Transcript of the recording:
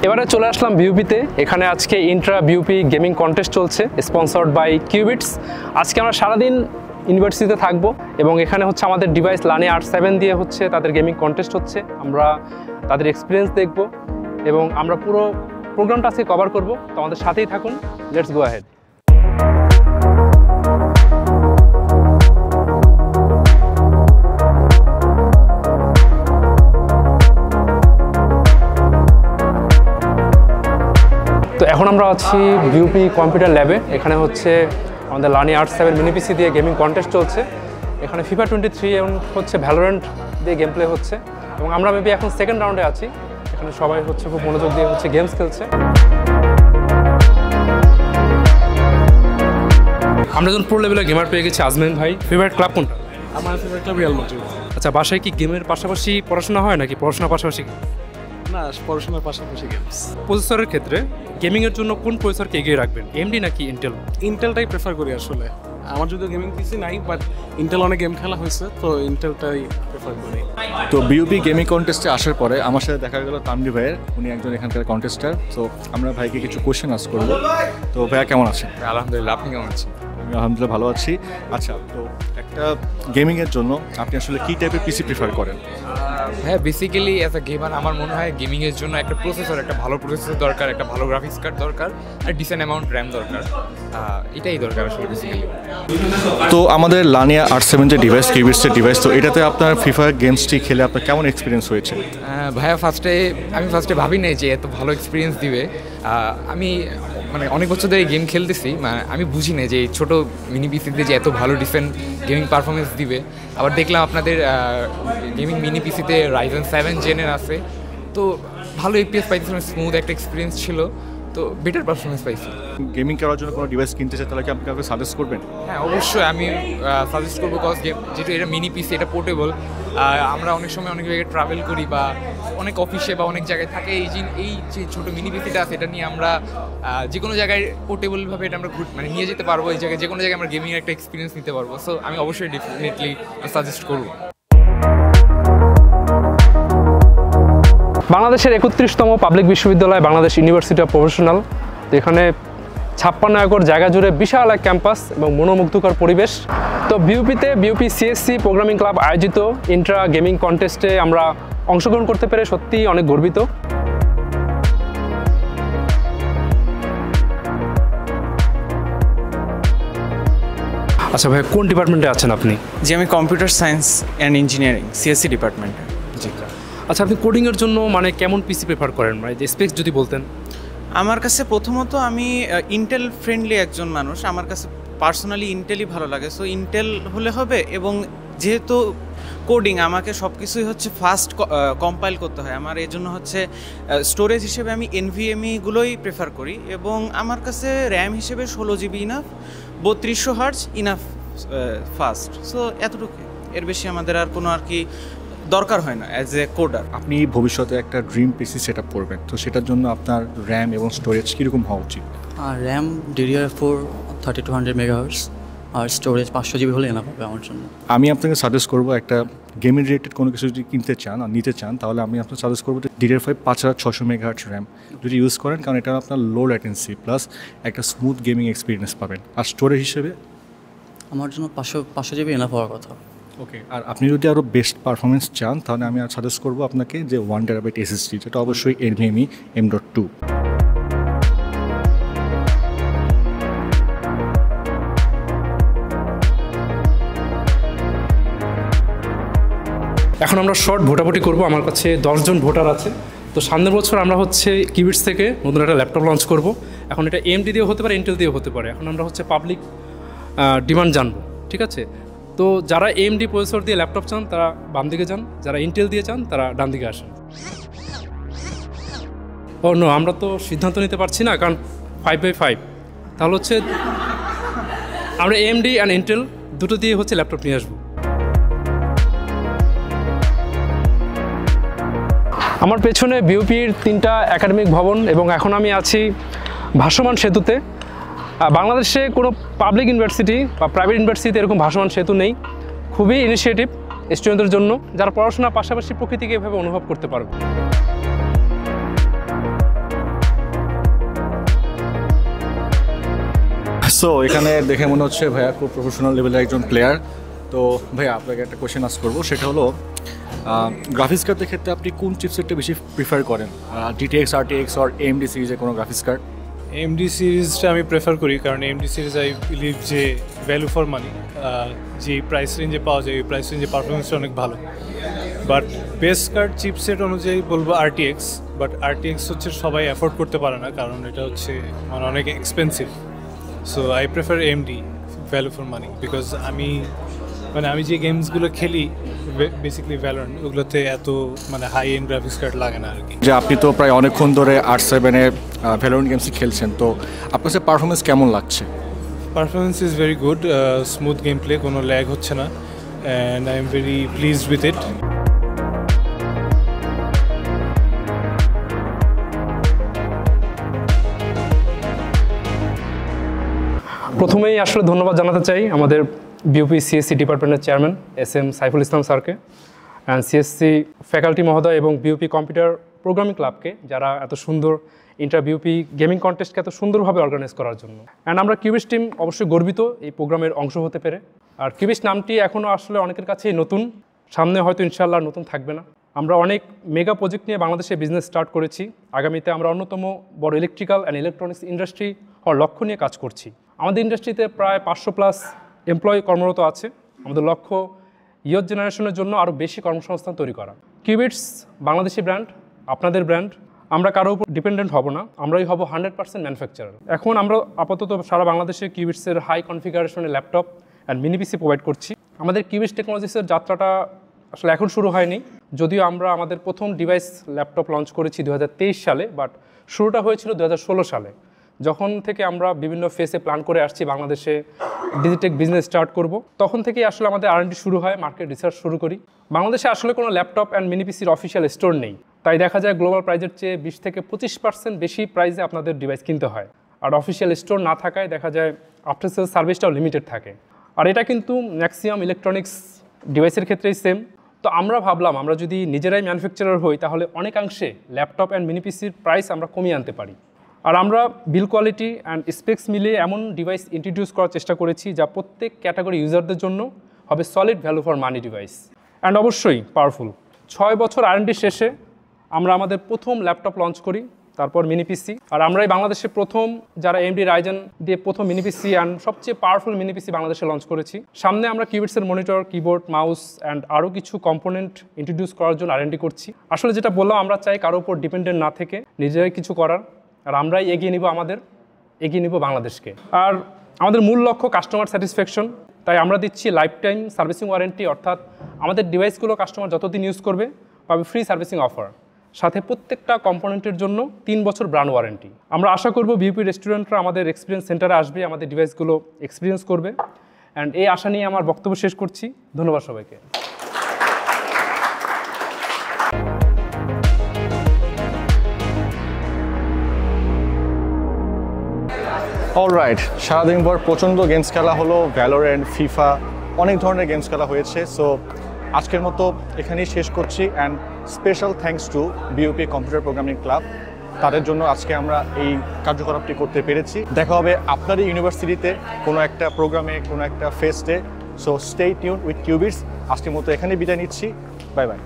এবারে চলে আসলাম বিউপিতে। এখানে আজকে ইন্ট্রা বিউপি গেমিং কন্টেস্ট চলছে, স্পন্সর্ড বাই কিউবিটস। আজকে আমরা সারাদিন ইউনিভার্সিটিতে থাকবো এবং এখানে হচ্ছে আমাদের ডিভাইস লানি R7 দিয়ে হচ্ছে তাদের গেমিং কন্টেস্ট হচ্ছে। আমরা তাদের এক্সপিরিয়েন্স দেখব এবং আমরা পুরো প্রোগ্রামটা আজকে কভার করব। তো আমাদের সাথেই থাকুন, লেটস গো অ্যাহেড। তো এখন আমরা আছি বিউপি কম্পিউটার ল্যাবে। এখানে হচ্ছে আমাদের লানি R7 মিনি পিসি দিয়ে গেমিং কন্টেস্ট চলছে। এখানে FIFA 23 এবং হচ্ছে ভ্যালোরেন্ট দিয়ে গেম প্লে হচ্ছে এবং আমরা মেবি এখন সেকেন্ড রাউন্ডে আছি। এখানে সবাই হচ্ছে খুব মনোযোগ দিয়ে হচ্ছে গেমস খেলছে। আমরা যখন প্রো লেভেলের গেমার পেয়ে গেছি। আজমেন ভাই, ফেভারিট ক্লাব কোনটা? আমার ফেভারিট ক্লাব রিয়াল মাদ্রিদ। আচ্ছা, বাসায় কি গেমের পাশাপাশি পড়াশোনা হয় নাকি পড়াশোনার পাশাপাশি? না, পড়াশোনার পাশাপাশি গেমস। প্রসেসরের ক্ষেত্রে গেমিংয়ের জন্য কোন প্রসেসরকে এগিয়ে রাখবেন, AMD নাকি ইন্টেল? ইন্টেলটাই প্রেফার করি আসলে। আমার যদিও গেমিং পিসি নাই, বাট ইন্টেল অনেক গেম খেলা হয়েছে, তো ইন্টেলটাই প্রেফার করি। তো বিউপি গেমিং কন্টেস্টে আসার পরে আমার সাথে দেখা গেল তানভীর ভাইয়ের, উনি একজন এখানকার কন্টেস্টার। তো আমরা ভাইকে কিছু কোয়েশ্চেন আস্ক করবো। তো ভাইয়া কেমন আছেন? আলহামদুলিল্লাহ, আপনি কেমন আছেন? আমি আলহামদুলিল্লাহ ভালো আছি। আচ্ছা, তো একটা গেমিংয়ের জন্য আপনি আসলে কী টাইপের পিসি প্রিফার করেন? হ্যাঁ, বেসিক্যালি অ্যাজ আ গেমার আমার মনে হয় গেমিংয়ের জন্য একটা প্রসেসর, একটা ভালো প্রসেসর দরকার, একটা ভালো গ্রাফিক্স কার্ড দরকার, আর ডিসেন্ট অ্যামাউন্ট র্যাম দরকার। এটাই দরকার আসলে বেসিক্যালি। তো আমাদের লানিয়া R7 যে ডিভাইস, কিউবিটসের ডিভাইস, তো এটাতে আপনার ফিফা গেমসটি খেলে আপনার কেমন এক্সপিরিয়েন্স হয়েছে? ভাইয়া, আমি ফার্স্টে ভাবি নাই যে এত ভালো এক্সপিরিয়েন্স দিবে। আমি অনেক বছর ধরে গেম খেলতেছি, আমি বুঝি না যে এই ছোটো মিনি পিসিতে যে এত ভালো ডিসেন্ট গেমিং পারফরমেন্স দিবে। আবার দেখলাম আপনাদের গেমিং মিনি পিসিতে Ryzen 7 জেনের আছে, তো ভালো FPS পাইছিলাম, স্মুথ একটা এক্সপিরিয়েন্স ছিল, তো বেটার পারফরমেন্স পাইছি। গেমিং করার জন্য কোনো ডিভাইস কিনতে চাই তাহলে কি আপনি কাউকে সাজেস্ট করবেন? হ্যাঁ, অবশ্যই আমি সাজেস্ট করবো, কজ যেহেতু এটা মিনি পিসি, এটা পোর্টেবল। আমরা অনেক সময় অনেক জায়গায় ট্রাভেল করি বা অনেক অফিসে বা অনেক জায়গায় থাকে, এই যে ছোটো মিনি পিসিটা আছে, এটা নিয়ে আমরা যে কোনো জায়গায় পোর্টেবলভাবে এটা আমরা নিয়ে যেতে পারবো। এই জায়গায় যে কোনো জায়গায় আমরা গেমিংয়ের একটা এক্সপিরিয়েন্স নিতে পারবো। সো আমি অবশ্যই ডেফিনেটলি সাজেস্ট করবো। বাংলাদেশের 31তম পাবলিক বিশ্ববিদ্যালয় বাংলাদেশ ইউনিভার্সিটি অফ প্রফেশনাল। তো এখানে 56 একর জায়গা জুড়ে বিশাল এক ক্যাম্পাস এবং মনোমুগ্ধকর পরিবেশ। তো বিউপিতে বিউপি CSC প্রোগ্রামিং ক্লাব আয়োজিত ইন্ট্রা গেমিং কন্টেস্টে আমরা অংশগ্রহণ করতে পেরে সত্যিই অনেক গর্বিত। আচ্ছা ভাই, কোন ডিপার্টমেন্টে আছেন আপনি? জি, আমি computer science and engineering CSC ডিপার্টমেন্টে। জি। আচ্ছা, আপনি কোডিংয়ের জন্য কেমন পিসি প্রেফার করেন, যে স্পেক্স যদি বলতেন? আমার কাছে প্রথমত আমি ইন্টেল ফ্রেন্ডলি একজন মানুষ, আমার কাছে পার্সোনালি ইন্টেলই ভালো লাগে। সো ইন্টেল হলে হবে, এবং যেহেতু কোডিং আমাকে সব কিছুই হচ্ছে ফাস্ট কম্পাইল করতে হয়, আমার এই জন্য হচ্ছে স্টোরেজ হিসেবে আমি NVMe-গুলোই প্রেফার করি, এবং আমার কাছে র্যাম হিসেবে 16 GB enough, 3200 hertz enough fast. So এতটুকু, এর বেশি আমাদের আর কোনো দরকার হয় না অ্যাজ এ কোডার। আপনি ভবিষ্যতে একটা ড্রিম পিসি সেট আপ করবেন, তো সেটার জন্য আপনার র্যাম এবং স্টোরেজ কীরকম হওয়া উচিত? র্যাম DDR4 3200 মেগাহার্টজ, আর স্টোরেজ 500 GB হলে এনাফ হবে আমার জন্য। আমি আপনাকে সাজেস্ট করবো, একটা গেমিং রিলেটেড কোনো কিছু যদি কিনতে চান আর নিতে চান, তাহলে আমি আপনাকে সাজেস্ট করবো DDR5 5600 মেগাহার্টজ র্যাম যদি ইউজ করেন, কারণ এটা আপনার লো ল্যাটেন্সি প্লাস একটা স্মুথ গেমিং এক্সপিরিয়েন্স পাবেন। আর স্টোরেজ হিসেবে আমার জন্য 500 GB এনাফ হওয়ার কথা। ওকে, আর আপনি যদি আরও বেস্ট পারফরমেন্স চান, তাহলে আমি আর সাজেস্ট করবো আপনাকে যে 1 TB SSD, যেটা অবশ্যই NVMe M.2। এখন আমরা শর্ট ভোটাভুটি করব। আমার কাছে 10 জন ভোটার আছে। তো সামনের বছর আমরা হচ্ছে কিউবিটস থেকে নতুন একটা ল্যাপটপ লঞ্চ করব। এখন এটা AMD দিয়েও হতে পারে, ইন্টেল দিয়েও হতে পারে। এখন আমরা হচ্ছে পাবলিক ডিমান্ড জানবো, ঠিক আছে? তো যারা AMD প্রসেসর দিয়ে ল্যাপটপ চান তারা বাম দিকে যান, যারা ইন্টেল দিয়ে চান তারা ডান দিকে আসেন। ও নো, আমরা তো সিদ্ধান্ত নিতে পারছি না, কারণ 5/5। তাহলে হচ্ছে আমরা AMD অ্যান্ড ইন্টেল দুটো দিয়ে হচ্ছে ল্যাপটপ নিয়ে আসবো। আমার পেছনে বিউপির 3টা একাডেমিক ভবন এবং এখন আমি আছি ভাসমান সেতুতে। বাংলাদেশে কোনো পাবলিক ইউনিভার্সিটি বা প্রাইভেট ইউনিভার্সিটিতে এরকম ভাসমান সেতু নেই। খুবই ইনিশিয়েটিভ স্টুডেন্টদের জন্য, যারা পড়াশোনার পাশাপাশি প্রকৃতিকে এভাবে অনুভব করতে পারবে। সো এখানে দেখে মনে হচ্ছে ভাইয়া খুব প্রফেশনাল লেভেলের একজন প্লেয়ার। তো ভাইয়া আপনাকে একটা কোয়েশ্চেন আস্ক করবো, সেটা হলো গ্রাফিক্স কার্ডের ক্ষেত্রে আপনি কোন চিপসেটটা বেশি প্রিফার করেন, GTX RTX আর AMD সিরিজের কোনো গ্রাফিক্স কার্ড? AMD সিরিজটা আমি প্রেফার করি, কারণ AMD সিরিজ আই বিলিভ যে ভ্যালু ফর মানি, যে প্রাইস রেঞ্জে পাওয়া যায় এই প্রাইস রেঞ্জে পারফরমেন্সটা অনেক ভালো। বাট বেস্ট কার্ড চিপসেট অনুযায়ী বলবো RTX, বাট RTX হচ্ছে সবাই অ্যাফোর্ড করতে পারে না, কারণ এটা হচ্ছে মানে অনেক expensive. So I prefer AMD value for money, because আমি যে গেমসগুলো খেলি বেসিক্যালি ভ্যালোরেন্ট, ওগুলোতে এত মানে হাই এন্ড গ্রাফিক্স কার্ড লাগে না আর কি। যে আপনি তো প্রায় অনেকক্ষণ ধরে R7-এ ভ্যালোরেন্ট গেমসই খেলছেন, তো আপনার কাছে পারফরমেন্স কেমন লাগছে? Performance is very good, smooth game play, কোনো ল্যাগ হচ্ছে না, and I am very pleased with it. প্রথমেই আসলে ধন্যবাদ জানাতে চাই আমাদের বিউপি সিএসসি ডিপার্টমেন্টের চেয়ারম্যান SM সাইফুল ইসলাম স্যারকে, অ্যান্ড সিএসসি ফ্যাকাল্টি মহোদয় এবং বিউপি কম্পিউটার প্রোগ্রামিং ক্লাবকে, যারা এত সুন্দর বিউপি গেমিং কন্টেস্টকে এত সুন্দরভাবে অর্গানাইজ করার জন্য। অ্যান্ড আমরা কিউবিস্ট টিম অবশ্যই গর্বিত এই প্রোগ্রামের অংশ হতে পেরে। আর কিউবিস্ট নামটি এখনও আসলে অনেকের কাছেই নতুন, সামনে হয়তো ইনশাআল্লাহ নতুন থাকবে না। আমরা অনেক মেগা প্রজেক্ট নিয়ে বাংলাদেশে বিজনেস স্টার্ট করেছি, আগামীতে আমরা অন্যতম বড় ইলেকট্রিক্যাল অ্যান্ড ইলেকট্রনিক্স ইন্ডাস্ট্রি হওয়ার লক্ষ্য নিয়ে কাজ করছি। আমাদের ইন্ডাস্ট্রিতে প্রায় 500+ এমপ্লয়ি কর্মরত আছে। আমাদের লক্ষ্য ইয়র জেনারেশনের জন্য আরও বেশি কর্মসংস্থান তৈরি করা। কিউবিটস বাংলাদেশি ব্র্যান্ড, আপনাদের ব্র্যান্ড, আমরা কারো উপর ডিপেন্ডেন্ট হব না, আমরাই হব 100% ম্যানুফ্যাকচারার। এখন আমরা আপাতত সারা বাংলাদেশে কিউবিটসের হাই কনফিগারেশনের laptop and mini PC provide করছি। আমাদের কিউবিটস টেকনোলজিসের যাত্রাটা আসলে এখন শুরু হয়নি, যদিও আমরা আমাদের প্রথম ডিভাইস ল্যাপটপ লঞ্চ করেছি 2023 সালে, বাট শুরুটা হয়েছিল 2016 সালে, যখন থেকে আমরা বিভিন্ন ফেসে প্ল্যান করে আসছি বাংলাদেশে ডিজিটেক বিজনেস স্টার্ট করব। তখন থেকেই আসলে আমাদের R&D শুরু হয়, মার্কেট রিসার্চ শুরু করি। বাংলাদেশে আসলে কোনো ল্যাপটপ অ্যান্ড মিনি পিসির অফিসিয়াল স্টোর নেই, তাই দেখা যায় গ্লোবাল প্রাইজের চেয়ে 20 থেকে 25% বেশি প্রাইসে আপনাদের ডিভাইস কিনতে হয়। আর অফিসিয়াল স্টোর না থাকায় দেখা যায় আফটার সেল সার্ভিসটাও লিমিটেড থাকে। আর এটা কিন্তু ম্যাক্সিমাম ইলেকট্রনিক্স ডিভাইসের ক্ষেত্রেই সেম। তো আমরা ভাবলাম আমরা যদি নিজেরাই ম্যানুফ্যাকচারার হই, তাহলে অনেকাংশে ল্যাপটপ অ্যান্ড মিনি পিসির প্রাইস আমরা কমিয়ে আনতে পারি। আর আমরা বিল কোয়ালিটি অ্যান্ড স্পেক্স মিলিয়ে এমন ডিভাইস ইন্ট্রোডিউস করার চেষ্টা করেছি যা প্রত্যেক ক্যাটাগরি ইউজারদের জন্য হবে solid value for money device, and অবশ্যই পাওয়ারফুল। 6 বছর R&D শেষে আমরা আমাদের প্রথম ল্যাপটপ লঞ্চ করি, তারপর মিনি পিসি। আর আমরাই বাংলাদেশে প্রথম যারা AMD Ryzen দিয়ে প্রথম মিনি পিসি অ্যান্ড সবচেয়ে পাওয়ারফুল মিনি পিসি বাংলাদেশে লঞ্চ করেছি। সামনে আমরা কিউবিটসের মনিটর, কিবোর্ড, মাউস অ্যান্ড আরও কিছু কম্পোনেন্ট ইন্ট্রোডিউস করার জন্য R&D করছি। আসলে যেটা বললাম, আমরা চাই কারোর উপর ডিপেন্ডেন্ট না থেকে নিজেরাই কিছু করার, আর আমরাই এগিয়ে নিব বাংলাদেশকে। আর আমাদের মূল লক্ষ্য কাস্টমার স্যাটিসফ্যাকশন, তাই আমরা দিচ্ছি লাইফ টাইম সার্ভিসিং ওয়ারেন্টি, অর্থাৎ আমাদের ডিভাইসগুলো কাস্টমার যতদিন ইউজ করবে পাবে ফ্রি সার্ভিসিং অফার, সাথে প্রত্যেকটা কম্পোনেন্টের জন্য 3 বছর ব্র্যান্ড ওয়ারেন্টি। আমরা আশা করব বিউপি রেস্টুরেন্টরা আমাদের এক্সপিরিয়েন্স সেন্টারে আসবে, আমাদের ডিভাইসগুলো এক্সপিরিয়েন্স করবে, অ্যান্ড এই আশা নিয়ে আমার বক্তব্য শেষ করছি। ধন্যবাদ সবাইকে। অলরাইট, সারাদিন পর প্রচণ্ড গেমস খেলা হলো, ভ্যালোরেন্ট, ফিফা, অনেক ধরনের গেমস খেলা হয়েছে। সো আজকের মতো এখানেই শেষ করছি, and special thanks to BUP computer programming club, তাদের জন্য আজকে আমরা এই কার্যকলাপটি করতে পেরেছি। দেখা হবে আপনারই ইউনিভার্সিটিতে কোনো একটা প্রোগ্রামে, কোনো একটা ফেস্টে। So stay tuned with Qubits. আজকের মতো এখানেই বিদায় নিচ্ছি, বাই বাই।